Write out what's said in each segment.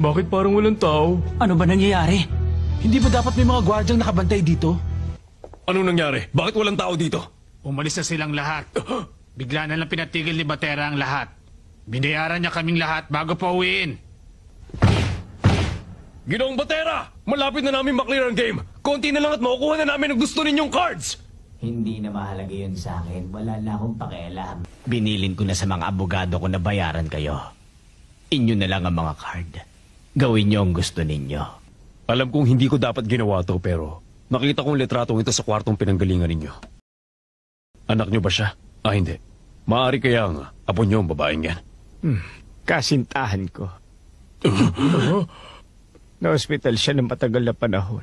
Bakit parang walang tao? Ano ba nangyayari? Hindi ba dapat may mga gwardyang nakabantay dito? Anong nangyari? Bakit walang tao dito? Umalis na silang lahat. Bigla na lang pinatigil ni Batera ang lahat. Binayaran niya kaming lahat bago pa uwiin. Ginoong Batera! Malapit na namin maklear ang game. Konti na lang at makukuha na namin ang gusto ninyong cards. Hindi na mahalaga yun sa akin. Wala na akong pakialam. Binilin ko na sa mga abogado ko na bayaran kayo. Inyo na lang ang mga card. Gawin niyo ang gusto ninyo. Alam kong hindi ko dapat ginawa to pero nakita kong litratong ito sa kwartong pinanggalingan ninyo. Anak niyo ba siya? Ah, hindi. Maaari kaya ang apo niyo ang babaeng yan. Kasintahan ko. Na-hospital siya ng matagal na panahon.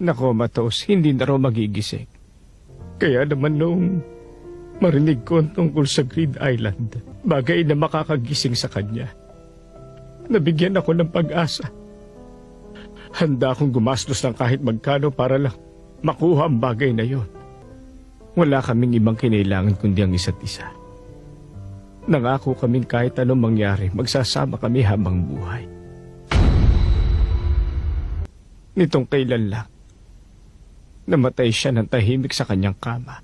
Nakomatose, hindi na raw magigising. Kaya naman nung marinig ko tungkol sa Grid Island, bagay na makakagising sa kanya, nabigyan ako ng pag-asa. Handa akong gumastos ng kahit magkano para lang makuha ang bagay na yon. Wala kaming ibang kinailangan kundi ang isa't isa. Nangako kaming kahit anong mangyari, magsasama kami habang buhay. Nitong kailan lang, namatay siya ng tahimik sa kanyang kama.